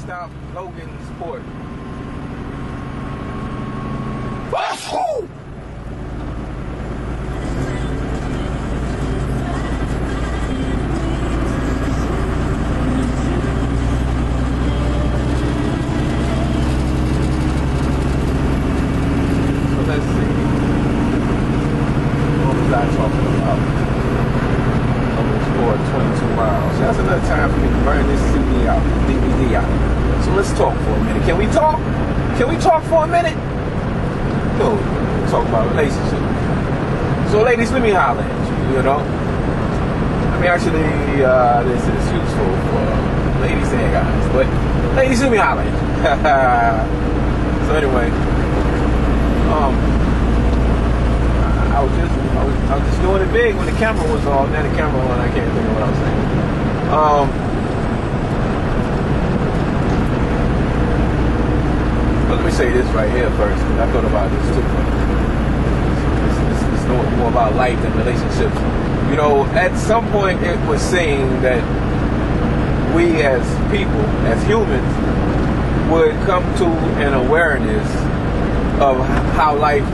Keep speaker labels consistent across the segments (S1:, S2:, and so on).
S1: stop Logan's port. That's another time for me to burn this CD out, DVD out. So let's talk for a minute. Can we talk? Can we talk for a minute? No, talk about relationships. So ladies, let me holler at you, you know. I mean, actually, this is useful for ladies and guys, but ladies, let me holler at you. So anyway, I was just doing it big when the camera was off. Now the camera on, I can't think of what I was saying. But let me say this right here first, because I thought about this too. It's more about life than relationships. You know, at some point it was saying that we as people, as humans, would come to an awareness of how life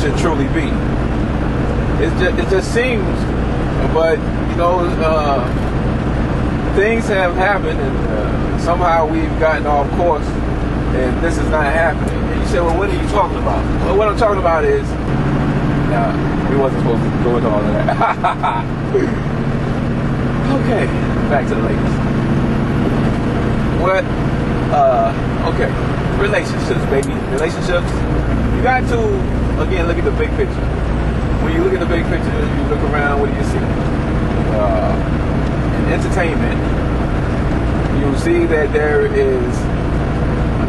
S1: should truly be. It just seems, but you know, things have happened, and somehow we've gotten off course, and this is not happening. And you say, well, what are you talking about? Well, what I'm talking about is, we wasn't supposed to go into all of that. Okay, back to the ladies. What? Okay, relationships, baby. Relationships. You got to, again, look at the big picture. When you look at the big picture, you look around, what do you see? In entertainment, you see that there is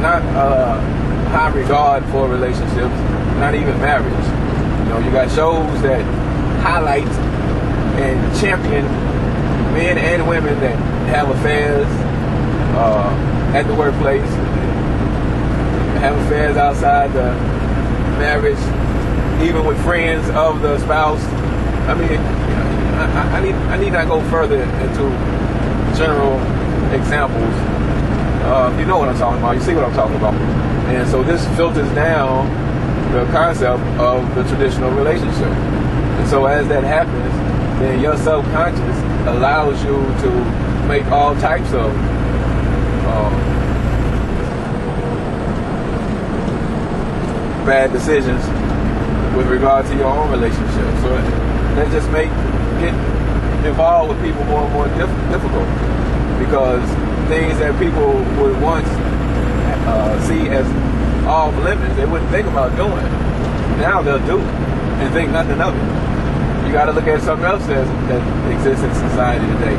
S1: not high regard for relationships, not even marriage. You know, you got shows that highlight and champion men and women that have affairs at the workplace, have affairs outside the marriage, even with friends of the spouse. I mean, I need not go further into general examples. You know what I'm talking about. You see what I'm talking about. And so this filters down the concept of the traditional relationship. And so as that happens, then your subconscious allows you to make all types of bad decisions with regard to your own relationship. So that just make getting involved with people more and more difficult, because things that people would once see as off limits, they wouldn't think about doing. Now they'll do it and think nothing of it. You got to look at something else that exists in society today.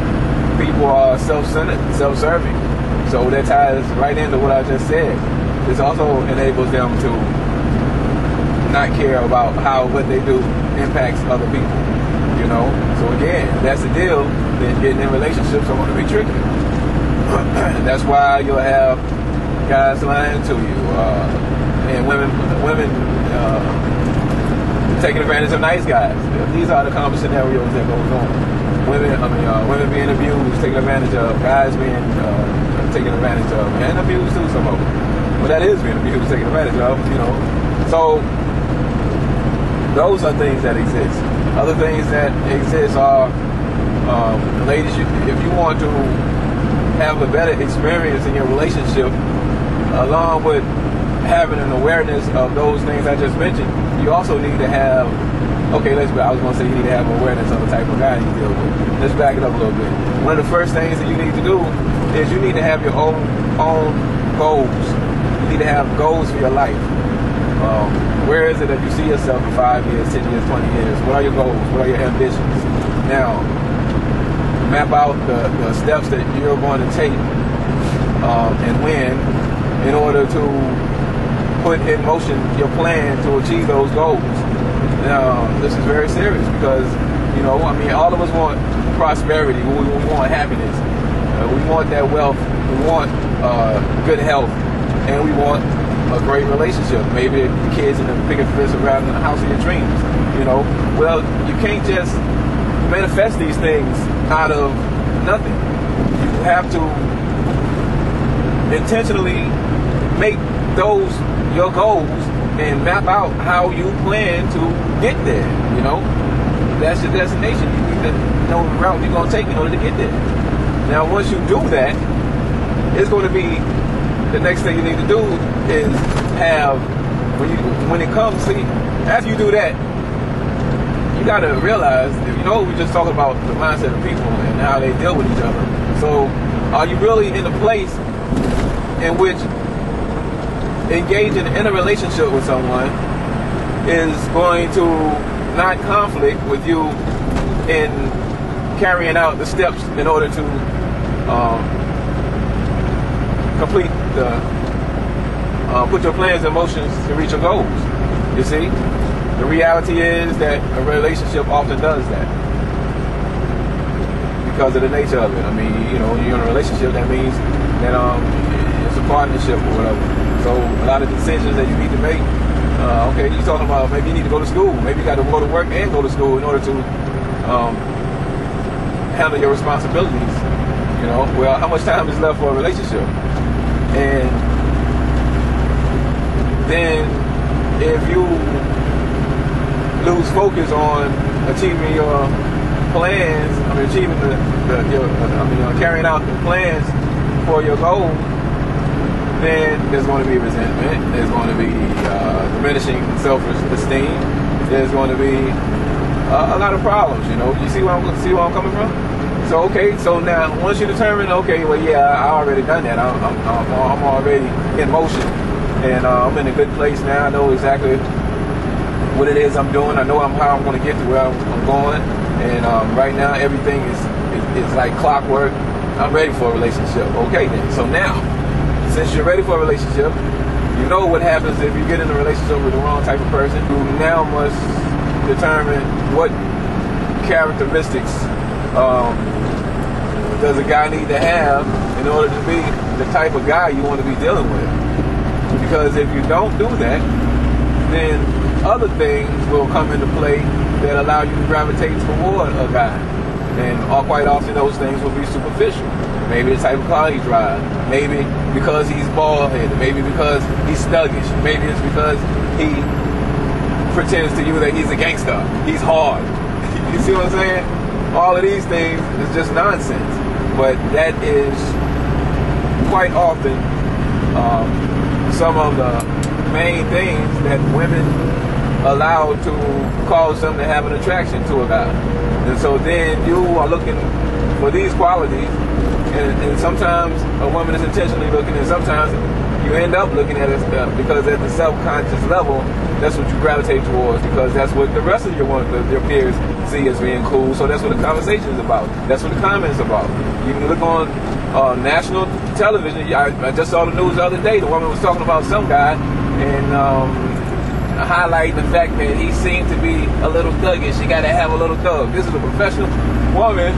S1: People are self-centered, self-serving. So that ties right into what I just said. This also enables them to not care about how what they do impacts other people. You know? So again, that's the deal. Then getting in relationships are going to be tricky. That's why you'll have guys lying to you, and women taking advantage of nice guys. These are the common scenarios that goes on. Women being abused, taking advantage of, guys being taken advantage of, and abused too, some of them. But that is being abused, taken advantage of, you know. So those are things that exist. Other things that exist are, ladies, if you want to have a better experience in your relationship, along with having an awareness of those things I just mentioned, you also need to have, I was going to say you need to have awareness of the type of guy you deal with. Let's back it up a little bit. One of the first things that you need to do is you need to have your own goals. You need to have goals for your life. Where is it that you see yourself in 5 years, 10 years, 20 years? What are your goals? What are your ambitions? Now, map out the steps that you're going to take and when in order to put in motion your plan to achieve those goals. Now, this is very serious because, you know, I mean, all of us want prosperity. We want happiness. We want that wealth. We want good health. And we want a great relationship. Maybe the kids in the picket fence around the house of your dreams. You know, well, you can't just manifest these things out of nothing. You have to intentionally make those your goals and map out how you plan to get there. You know, that's your destination. You need to know the route you're going to take in order to get there. Now, once you do that, it's going to be the next thing you need to do is have when it comes. See, after you do that, you got to realize, you know, we're just talking about the mindset of people and how they deal with each other. So, are you really in a place in which engaging in a relationship with someone is going to not conflict with you in carrying out the steps in order to complete put your plans and motions to reach your goals? You see, the reality is that a relationship often does that because of the nature of it. I mean, you know, when you're in a relationship, that means that it's a partnership or whatever. So a lot of decisions that you need to make, okay, you're talking about maybe you need to go to school. Maybe you got to go to work and go to school in order to handle your responsibilities. You know, well, how much time is left for a relationship? And then if you lose focus on achieving your plans, carrying out the plans for your goal, then there's going to be resentment. There's going to be diminishing self-esteem. There's going to be a lot of problems. You know, you see where I'm coming from? So okay, so now once you determine, okay, well, yeah, I already done that. I'm already in motion, and I'm in a good place now. I know exactly what it is I'm doing. I know how I'm going to get to where I'm going, and right now everything is like clockwork. I'm ready for a relationship. Okay, then. So now, since you're ready for a relationship, you know what happens if you get in a relationship with the wrong type of person. You now must determine what characteristics does a guy need to have in order to be the type of guy you want to be dealing with. Because if you don't do that, then other things will come into play that allow you to gravitate toward a guy. And quite often those things will be superficial. Maybe the type of car he drives. Maybe because he's bald-headed. Maybe because he's thuggish. Maybe it's because he pretends to you that he's a gangster. He's hard. You see what I'm saying? All of these things is just nonsense. But that is quite often some of the main things that women allow to cause them to have an attraction to a guy. And so then you are looking for these qualities, and sometimes a woman is intentionally looking, and sometimes you end up looking at it because at the self-conscious level, that's what you gravitate towards, because that's what the rest of your peers see as being cool. So that's what the conversation is about. That's what the comments about. You can look on national television. I just saw the news the other day. The woman was talking about some guy and highlighting the fact that he seemed to be a little thuggish. She got to have a little thug. This is a professional woman,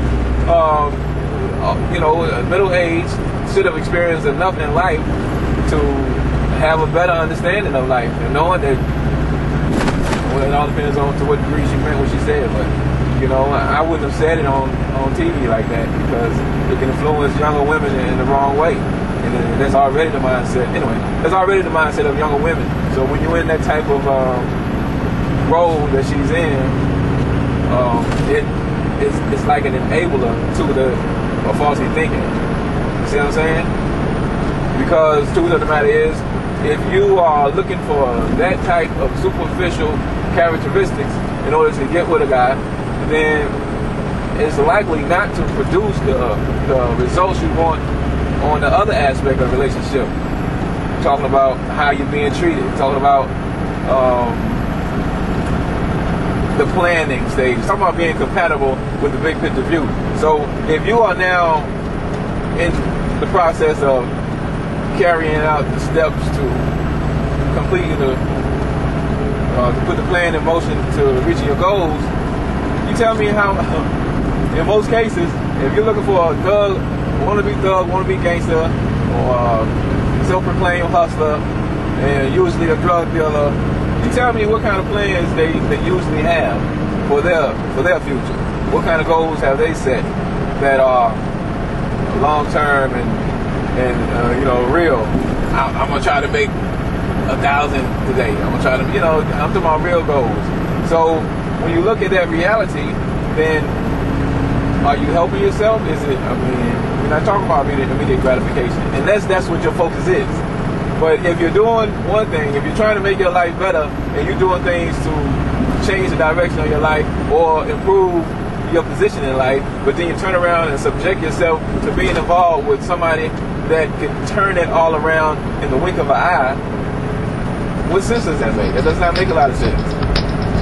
S1: middle age, should have experienced enough in life to have a better understanding of life, and knowing that, well, it all depends on to what degree she meant what she said, but you know, I wouldn't have said it on TV like that, because it can influence younger women in the wrong way, and that's already the mindset. Anyway, that's already the mindset of younger women. So when you're in that type of role that she's in, it's like an enabler to the faulty thinking. You see what I'm saying? Because the truth of the matter is, if you are looking for that type of superficial characteristics in order to get with a guy, then it's likely not to produce the results you want on the other aspect of the relationship. Talking about how you're being treated, talking about the planning stage, talking about being compatible with the big picture view. So if you are now in the process of carrying out the steps to completing to put the plan in motion to reaching your goals, you tell me how, in most cases, if you're looking for a thug, wanna-be gangster, or self-proclaimed hustler, and usually a drug dealer, you tell me what kind of plans they usually have for their future. What kind of goals have they set that are long-term and and real. I'm gonna try to make 1,000 today. I'm gonna try to, I'm talking about real goals. So when you look at that reality, then are you helping yourself? Is it? I mean, we're not talking about immediate gratification, and that's what your focus is. But if you're doing one thing, if you're trying to make your life better, and you're doing things to change the direction of your life or improve your position in life, but then you turn around and subject yourself to being involved with somebody that can turn it all around in the wink of an eye, what sense does that make? That does not make a lot of sense.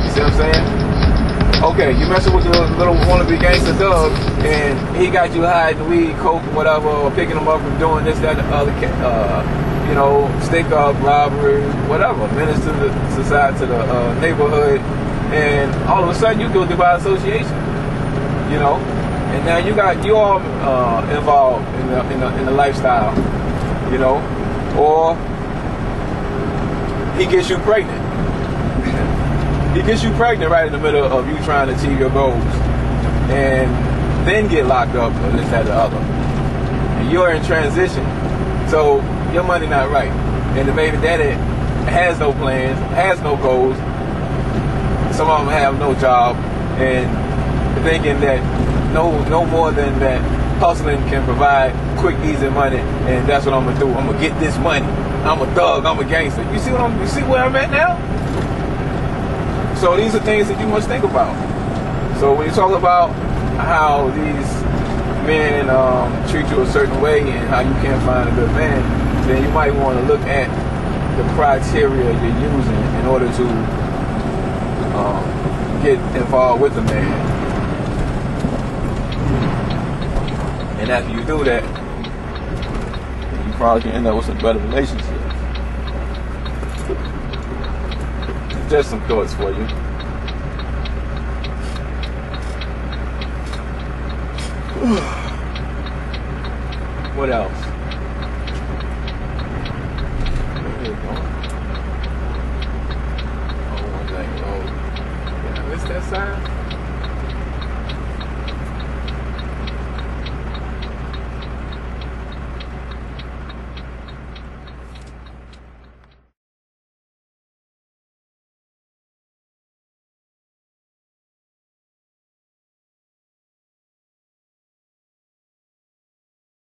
S1: You see what I'm saying? Okay, you messing with the little wannabe gangster thug, and he got you hiding weed, coke, whatever, or picking them up and doing this, that, the other, stick up, robbery, whatever, menace to the society, to the neighborhood, and all of a sudden you guilty by association, and now you all involved in the lifestyle, or he gets you pregnant. He gets you pregnant right in the middle of you trying to achieve your goals, and then get locked up or this, that, the other. And you're in transition, so your money not right, and the baby daddy has no plans, has no goals. Some of them have no job, and thinking that no more than that hustling can provide quick, easy money, and that's what I'm gonna do. I'm gonna get this money. I'm a thug. I'm a gangster. You see where I'm at now? So these are things that you must think about. So when you talk about how these men treat you a certain way and how you can't find a good man, then you might want to look at the criteria you're using in order to get involved with the man. And after you do that, you probably can end up with a better relationship. Just some thoughts for you. What else? Oh, one thing. Oh, did I miss that sign?